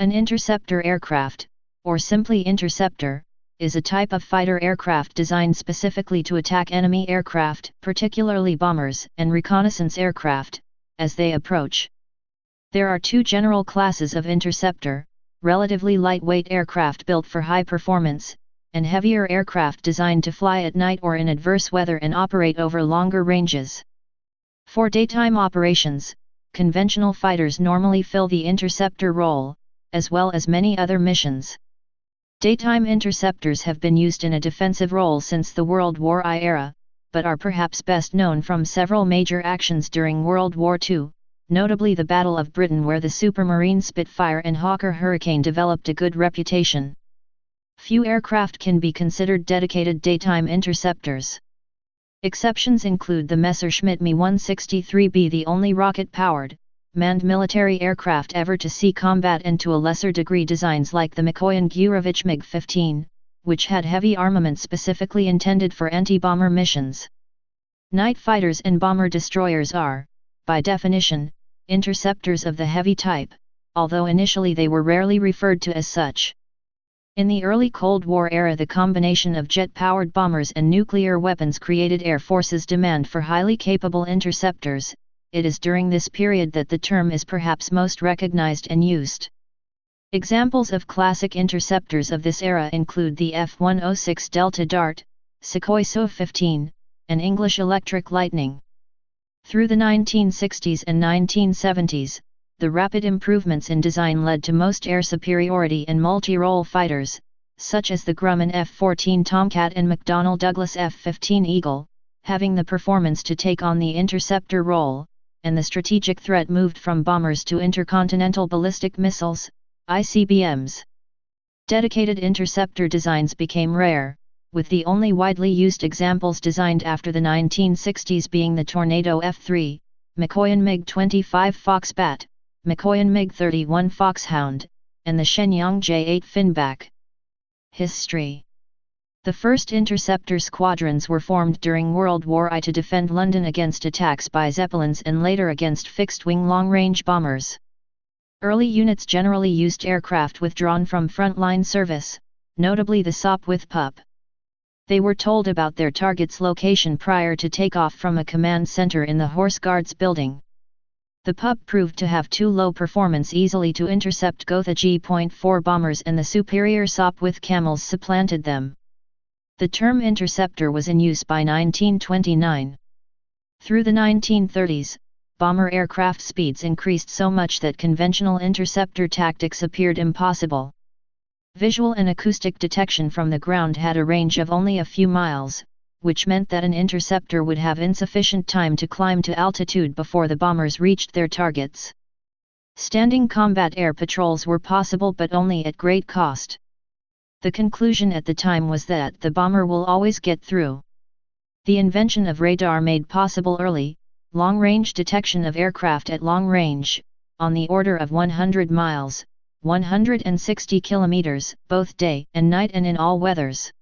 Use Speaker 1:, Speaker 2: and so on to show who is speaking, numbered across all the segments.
Speaker 1: An interceptor aircraft, or simply interceptor, is a type of fighter aircraft designed specifically to attack enemy aircraft, particularly bombers and reconnaissance aircraft, as they approach. There are two general classes of interceptor: relatively lightweight aircraft built for high performance, and heavier aircraft designed to fly at night or in adverse weather and operate over longer ranges. For daytime operations, conventional fighters normally fill the interceptor role, as well as many other missions. Daytime interceptors have been used in a defensive role since the World War I era, but are perhaps best known from several major actions during World War II, notably the Battle of Britain, where the Supermarine Spitfire and Hawker Hurricane developed a good reputation. Few aircraft can be considered dedicated daytime interceptors. Exceptions include the Messerschmitt Me-163B, the only rocket-powered, manned military aircraft ever to see combat, and to a lesser degree designs like the Mikoyan-Gurevich MiG-15, which had heavy armament specifically intended for anti-bomber missions. Night fighters and bomber destroyers are, by definition, interceptors of the heavy type, although initially they were rarely referred to as such. In the early Cold War era, the combination of jet-powered bombers and nuclear weapons created Air Force's demand for highly capable interceptors. It is during this period that the term is perhaps most recognized and used. Examples of classic interceptors of this era include the F-106 Delta Dart, Sukhoi Su-15, and English Electric Lightning. Through the 1960s and 1970s, the rapid improvements in design led to most air superiority and multi-role fighters, such as the Grumman F-14 Tomcat and McDonnell Douglas F-15 Eagle, having the performance to take on the interceptor role, and the strategic threat moved from bombers to intercontinental ballistic missiles, ICBMs. Dedicated interceptor designs became rare, with the only widely used examples designed after the 1960s being the Tornado F-3, Mikoyan MiG-25 Foxbat, Mikoyan MiG-31 Foxhound, and the Shenyang J-8 Finback. History. The first interceptor squadrons were formed during World War I to defend London against attacks by Zeppelins and later against fixed-wing long-range bombers. Early units generally used aircraft withdrawn from front-line service, notably the Sopwith Pup. They were told about their target's location prior to takeoff from a command center in the Horse Guards building. The Pup proved to have too low performance easily to intercept Gotha G.4 bombers, and the superior Sopwith Camels supplanted them. The term interceptor was in use by 1929. Through the 1930s, bomber aircraft speeds increased so much that conventional interceptor tactics appeared impossible. Visual and acoustic detection from the ground had a range of only a few miles, which meant that an interceptor would have insufficient time to climb to altitude before the bombers reached their targets. Standing combat air patrols were possible, but only at great cost. The conclusion at the time was that the bomber will always get through. The invention of radar made possible early, long-range detection of aircraft at long range, on the order of 100 miles, 160 kilometers, both day and night and in all weathers.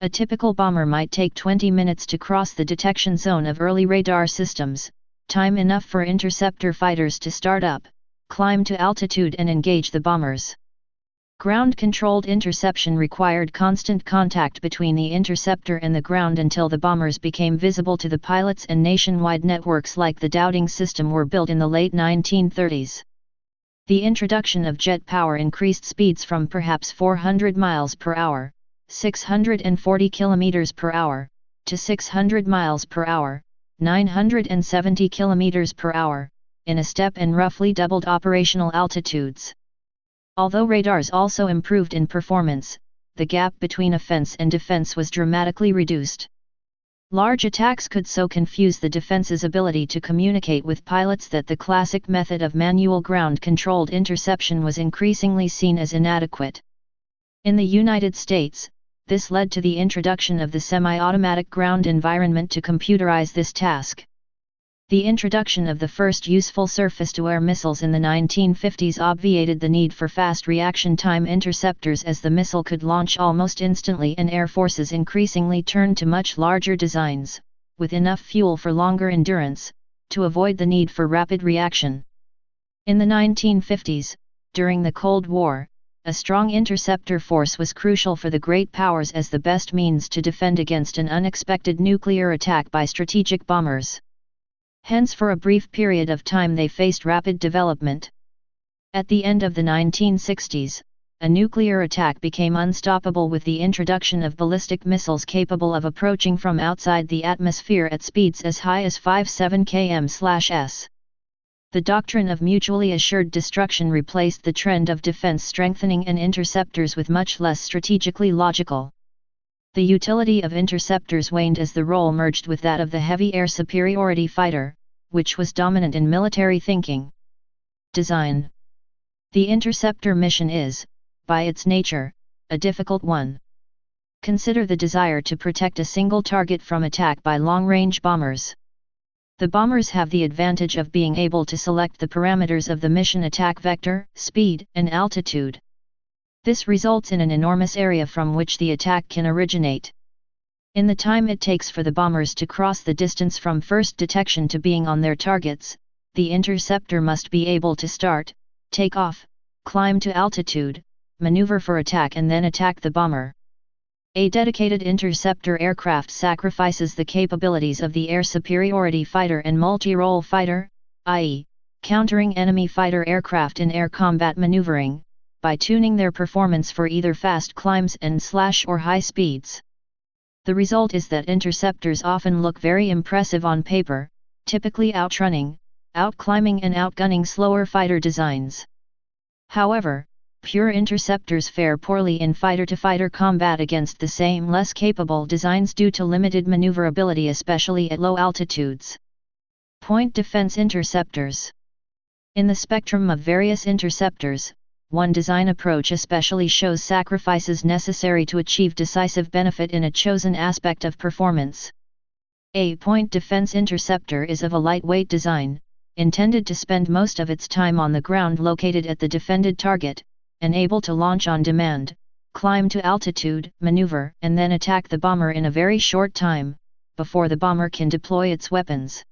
Speaker 1: A typical bomber might take 20 minutes to cross the detection zone of early radar systems, time enough for interceptor fighters to start up, climb to altitude and engage the bombers. Ground-controlled interception required constant contact between the interceptor and the ground until the bombers became visible to the pilots, and nationwide networks like the Dowding system were built in the late 1930s. The introduction of jet power increased speeds from perhaps 400 miles per hour, 640 kilometers per hour, to 600 miles per hour, 970 kilometers per hour, in a step, and roughly doubled operational altitudes. Although radars also improved in performance, the gap between offense and defense was dramatically reduced. Large attacks could so confuse the defense's ability to communicate with pilots that the classic method of manual ground-controlled interception was increasingly seen as inadequate. In the United States, this led to the introduction of the semi-automatic ground environment to computerize this task. The introduction of the first useful surface-to-air missiles in the 1950s obviated the need for fast reaction time interceptors, as the missile could launch almost instantly, and air forces increasingly turned to much larger designs, with enough fuel for longer endurance, to avoid the need for rapid reaction. In the 1950s, During the Cold War, a strong interceptor force was crucial for the great powers as the best means to defend against an unexpected nuclear attack by strategic bombers. Hence for a brief period of time they faced rapid development. At the end of the 1960s, a nuclear attack became unstoppable with the introduction of ballistic missiles capable of approaching from outside the atmosphere at speeds as high as 57 km/s. The doctrine of mutually assured destruction replaced the trend of defense strengthening and interceptors with much less strategically logical. The utility of interceptors waned as the role merged with that of the heavy air superiority fighter, which was dominant in military thinking. Design. The interceptor mission is, by its nature, a difficult one. Consider the desire to protect a single target from attack by long-range bombers. The bombers have the advantage of being able to select the parameters of the mission attack vector, speed, and altitude. This results in an enormous area from which the attack can originate. In the time it takes for the bombers to cross the distance from first detection to being on their targets, the interceptor must be able to start, take off, climb to altitude, maneuver for attack and then attack the bomber. A dedicated interceptor aircraft sacrifices the capabilities of the air superiority fighter and multi-role fighter, i.e., countering enemy fighter aircraft in air combat maneuvering, by tuning their performance for either fast climbs and or high speeds. The result is that interceptors often look very impressive on paper, typically outrunning, outclimbing and outgunning slower fighter designs. However, pure interceptors fare poorly in fighter-to-fighter combat against the same less capable designs due to limited maneuverability, especially at low altitudes. Point defense interceptors. In the spectrum of various interceptors, one design approach especially shows sacrifices necessary to achieve decisive benefit in a chosen aspect of performance. A point defense interceptor is of a lightweight design, intended to spend most of its time on the ground located at the defended target, and able to launch on demand, climb to altitude, maneuver, and then attack the bomber in a very short time, before the bomber can deploy its weapons.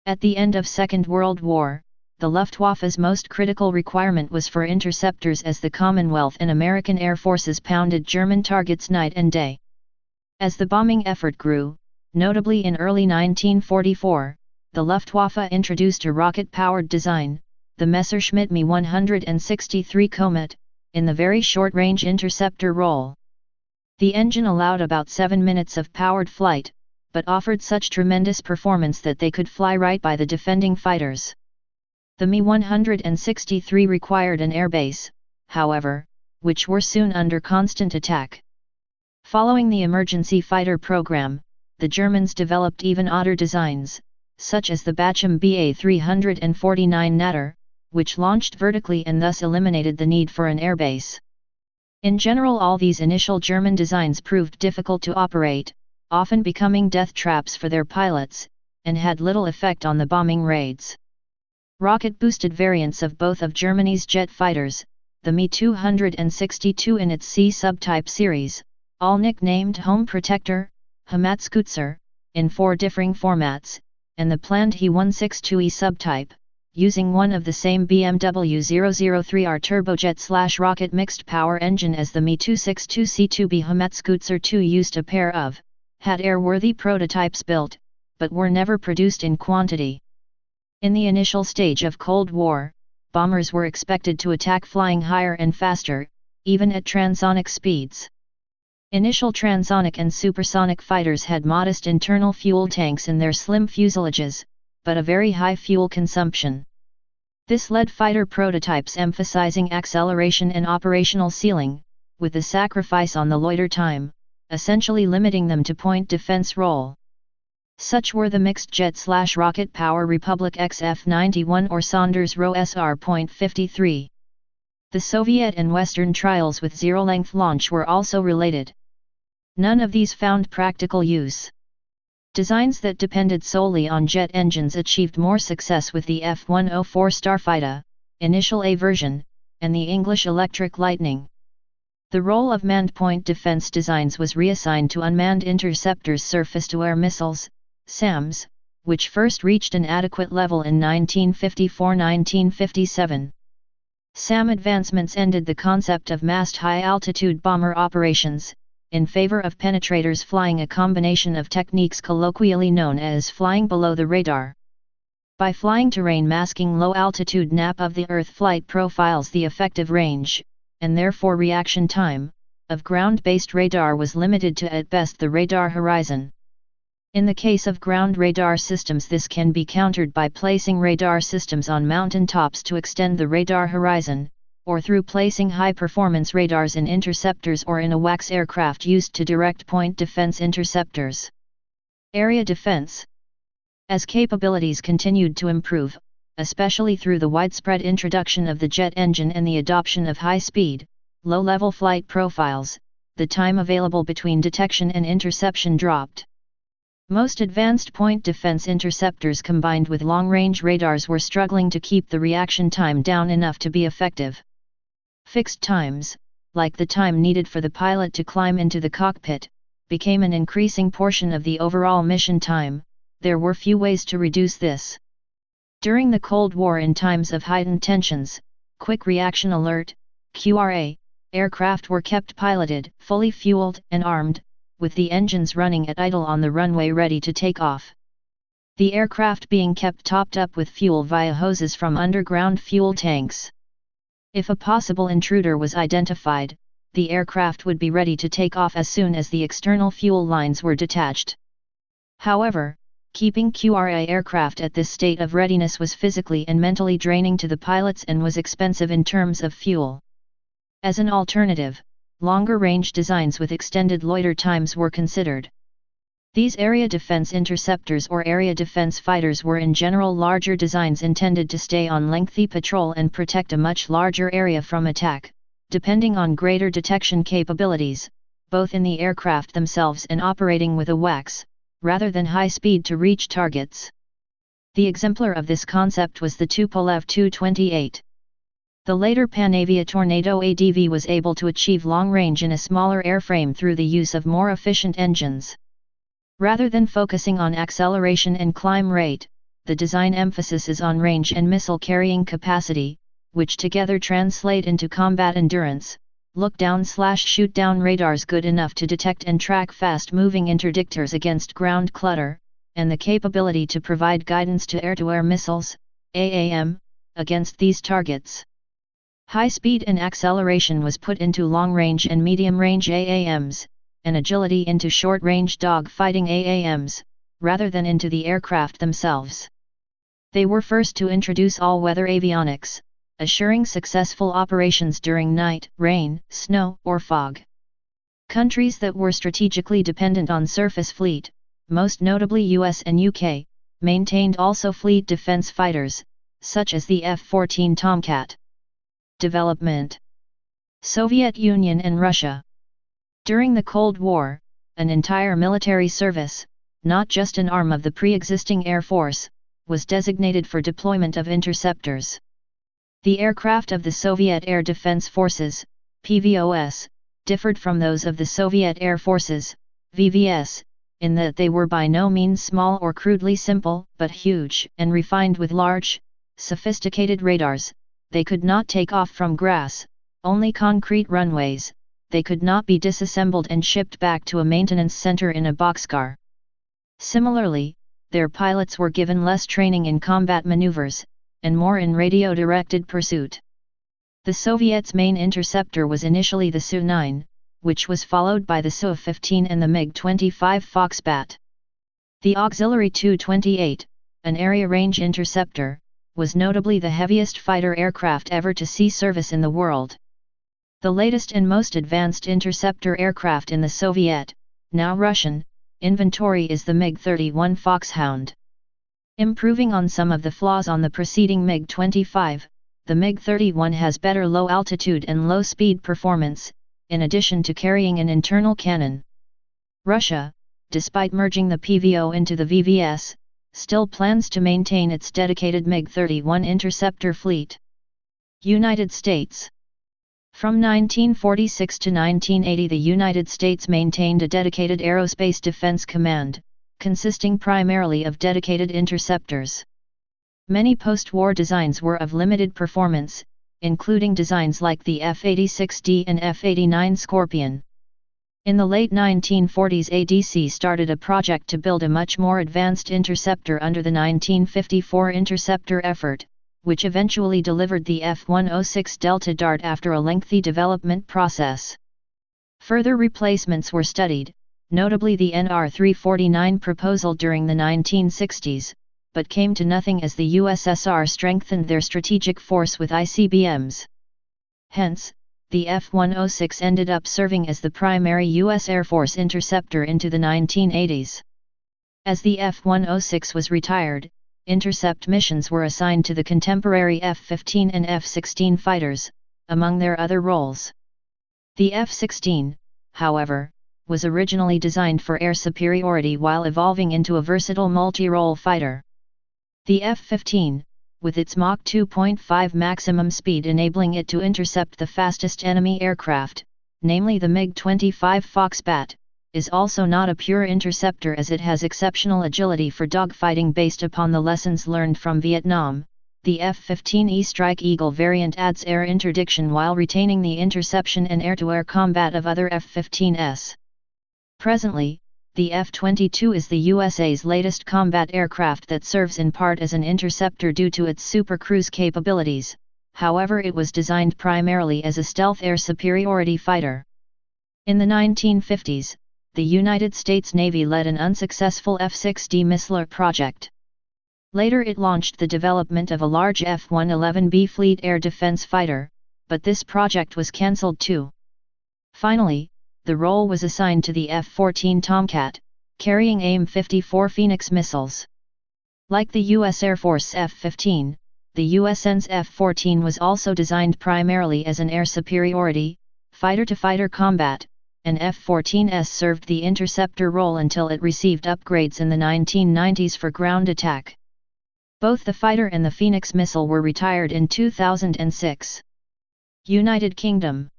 Speaker 1: At the end of Second World War, the Luftwaffe's most critical requirement was for interceptors as the Commonwealth and American Air Forces pounded German targets night and day. As the bombing effort grew, notably in early 1944, the Luftwaffe introduced a rocket-powered design, the Messerschmitt Me 163 Comet, in the very short-range interceptor role. The engine allowed about 7 minutes of powered flight, but offered such tremendous performance that they could fly right by the defending fighters. The Me 163 required an airbase, however, which were soon under constant attack. Following the emergency fighter program, the Germans developed even odder designs, such as the Bachem BA-349 Natter, which launched vertically and thus eliminated the need for an airbase. In general, all these initial German designs proved difficult to operate, often becoming death traps for their pilots, and had little effect on the bombing raids. Rocket-boosted variants of both of Germany's jet fighters, the Me 262 in its C subtype series, all nicknamed Home Protector, Heimatschützer, in 4 differing formats, and the planned He-162E subtype, using one of the same BMW 003R turbojet/rocket mixed power engine as the Me 262C2B Heimatschützer II used a pair of, had airworthy prototypes built, but were never produced in quantity. In the initial stage of Cold War, bombers were expected to attack flying higher and faster, even at transonic speeds. Initial transonic and supersonic fighters had modest internal fuel tanks in their slim fuselages, but a very high fuel consumption. This led fighter prototypes emphasizing acceleration and operational ceiling, with the sacrifice on the loiter time, essentially limiting them to point defense role. Such were the mixed jet/rocket power Republic XF-91 or Saunders Roe SR.53. The Soviet and Western trials with zero-length launch were also related. None of these found practical use. Designs that depended solely on jet engines achieved more success with the F-104 Starfighter, initial A version, and the English Electric Lightning. The role of manned point defense designs was reassigned to unmanned interceptors, surface-to-air missiles, SAMs, which first reached an adequate level in 1954–1957. Some advancements ended the concept of massed high-altitude bomber operations, in favor of penetrators flying a combination of techniques colloquially known as flying below the radar. By flying terrain masking low-altitude nap of the Earth, flight profiles the effective range, and therefore reaction time, of ground-based radar was limited to at best the radar horizon. In the case of ground radar systems, this can be countered by placing radar systems on mountain tops to extend the radar horizon, or through placing high-performance radars in interceptors or in AWACS aircraft used to direct point defense interceptors. Area defense. As capabilities continued to improve, especially through the widespread introduction of the jet engine and the adoption of high-speed, low-level flight profiles, the time available between detection and interception dropped. Most advanced point defense interceptors combined with long-range radars were struggling to keep the reaction time down enough to be effective. Fixed times, like the time needed for the pilot to climb into the cockpit, became an increasing portion of the overall mission time. There were few ways to reduce this. During the Cold War, in times of heightened tensions, quick reaction alert, QRA, aircraft were kept piloted, fully fueled and armed, with the engines running at idle on the runway ready to take off. The aircraft being kept topped up with fuel via hoses from underground fuel tanks. If a possible intruder was identified, the aircraft would be ready to take off as soon as the external fuel lines were detached. However, keeping QRA aircraft at this state of readiness was physically and mentally draining to the pilots and was expensive in terms of fuel. As an alternative, longer-range designs with extended loiter times were considered. These area defense interceptors or area defense fighters were in general larger designs intended to stay on lengthy patrol and protect a much larger area from attack, depending on greater detection capabilities, both in the aircraft themselves and operating with AWACS, rather than high speed to reach targets. The exemplar of this concept was the Tupolev Tu-28. The later Panavia Tornado ADV was able to achieve long range in a smaller airframe through the use of more efficient engines. Rather than focusing on acceleration and climb rate, the design emphasis is on range and missile carrying capacity, which together translate into combat endurance. Look-down/shoot down radars good enough to detect and track fast-moving interdictors against ground clutter, and the capability to provide guidance to air-to-air missiles, AAM, against these targets. High speed and acceleration was put into long-range and medium-range AAMs, and agility into short-range dog-fighting AAMs, rather than into the aircraft themselves. They were first to introduce all-weather avionics, assuring successful operations during night, rain, snow, or fog. Countries that were strategically dependent on surface fleet, most notably US and UK, maintained also fleet defense fighters, such as the F-14 Tomcat. Development. Soviet Union and Russia. During the Cold War, an entire military service, not just an arm of the pre-existing Air Force, was designated for deployment of interceptors. The aircraft of the Soviet Air Defense Forces, PVOS, differed from those of the Soviet Air Forces, VVS, in that they were by no means small or crudely simple, but huge and refined with large, sophisticated radars. They could not take off from grass, only concrete runways. They could not be disassembled and shipped back to a maintenance center in a boxcar. Similarly, their pilots were given less training in combat maneuvers, and more in radio-directed pursuit. The Soviets' main interceptor was initially the Su-9, which was followed by the Su-15 and the MiG-25 Foxbat. The auxiliary Tu-28, an area-range interceptor, was notably the heaviest fighter aircraft ever to see service in the world. The latest and most advanced interceptor aircraft in the Soviet, now Russian, inventory is the MiG-31 Foxhound. Improving on some of the flaws on the preceding MiG-25, the MiG-31 has better low-altitude and low-speed performance, in addition to carrying an internal cannon. Russia, despite merging the PVO into the VVS, still plans to maintain its dedicated MiG-31 interceptor fleet. United States. From 1946 to 1980, the United States maintained a dedicated Aerospace Defense Command, consisting primarily of dedicated interceptors. Many post-war designs were of limited performance, including designs like the F-86D and F-89 Scorpion. In the late 1940s, ADC started a project to build a much more advanced interceptor under the 1954 Interceptor effort, which eventually delivered the F-106 Delta Dart after a lengthy development process. Further replacements were studied, notably the NR-349 proposal during the 1960s, but came to nothing as the USSR strengthened their strategic force with ICBMs. Hence, the F-106 ended up serving as the primary U.S. Air Force interceptor into the 1980s. As the F-106 was retired, intercept missions were assigned to the contemporary F-15 and F-16 fighters, among their other roles. The F-16, however, was originally designed for air superiority while evolving into a versatile multi-role fighter. The F-15, with its Mach 2.5 maximum speed enabling it to intercept the fastest enemy aircraft, namely the MiG-25 Foxbat, is also not a pure interceptor as it has exceptional agility for dogfighting based upon the lessons learned from Vietnam. The F-15E Strike Eagle variant adds air interdiction while retaining the interception and air-to-air combat of other F-15s. Presently, the F-22 is the USA's latest combat aircraft that serves in part as an interceptor due to its super cruise capabilities, however it was designed primarily as a stealth air superiority fighter. In the 1950s, the United States Navy led an unsuccessful F-6D missiler project. Later it launched the development of a large F-111B Fleet Air Defense fighter, but this project was cancelled too. Finally, the role was assigned to the F-14 Tomcat, carrying AIM-54 Phoenix missiles. Like the U.S. Air Force F-15, the USN's F-14 was also designed primarily as an air superiority, fighter-to-fighter combat, and F-14S served the interceptor role until it received upgrades in the 1990s for ground attack. Both the fighter and the Phoenix missile were retired in 2006. United Kingdom.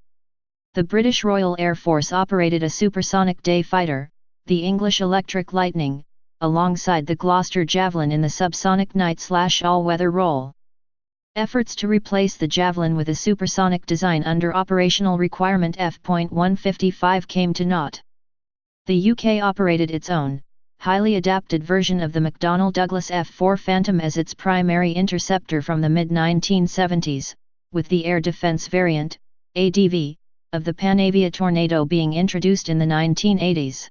Speaker 1: The British Royal Air Force operated a supersonic day fighter, the English Electric Lightning, alongside the Gloucester Javelin in the subsonic night/all-weather role. Efforts to replace the Javelin with a supersonic design under operational requirement F.155 came to naught. The UK operated its own, highly adapted version of the McDonnell Douglas F-4 Phantom as its primary interceptor from the mid-1970s, with the air defense variant, ADV, of the Panavia Tornado being introduced in the 1980s.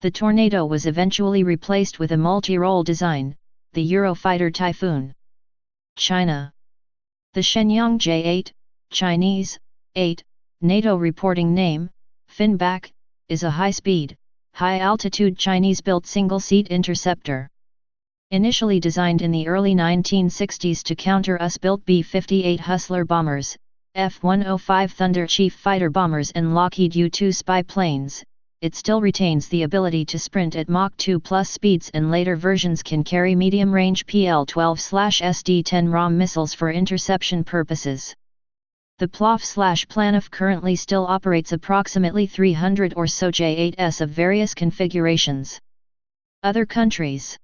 Speaker 1: The Tornado was eventually replaced with a multi-role design, the Eurofighter Typhoon. China. The Shenyang J-8, Chinese, 8, NATO reporting name, Finback, is a high-speed, high-altitude Chinese-built single-seat interceptor. Initially designed in the early 1960s to counter US-built B-58 Hustler bombers, F-105 Thunder Chief fighter bombers and Lockheed U-2 spy planes, it still retains the ability to sprint at Mach 2+ speeds, and later versions can carry medium-range PL-12/SD-10 ROM missiles for interception purposes. The PLOF/Planif currently still operates approximately 300 or so J-8s of various configurations. Other countries.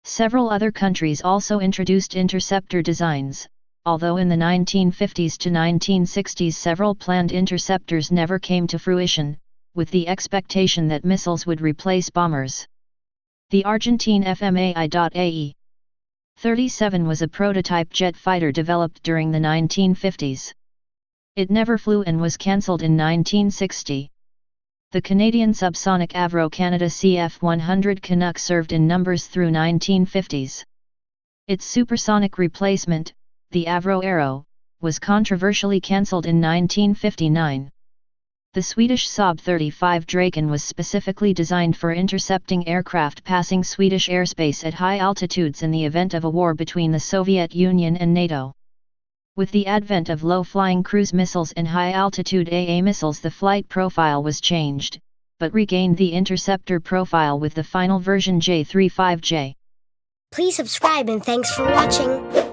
Speaker 1: Several other countries also introduced interceptor designs, although in the 1950s to 1960s several planned interceptors never came to fruition, with the expectation that missiles would replace bombers. The Argentine FMAI.AE 37 was a prototype jet fighter developed during the 1950s. It never flew and was cancelled in 1960. The Canadian subsonic Avro Canada CF-100 Canuck served in numbers through 1950s. Its supersonic replacement, the Avro Arrow, was controversially cancelled in 1959. The Swedish Saab 35 Draken was specifically designed for intercepting aircraft passing Swedish airspace at high altitudes in the event of a war between the Soviet Union and NATO. With the advent of low-flying cruise missiles and high-altitude AA missiles, the flight profile was changed, but regained the interceptor profile with the final version J-35J.
Speaker 2: Please subscribe and thanks for watching.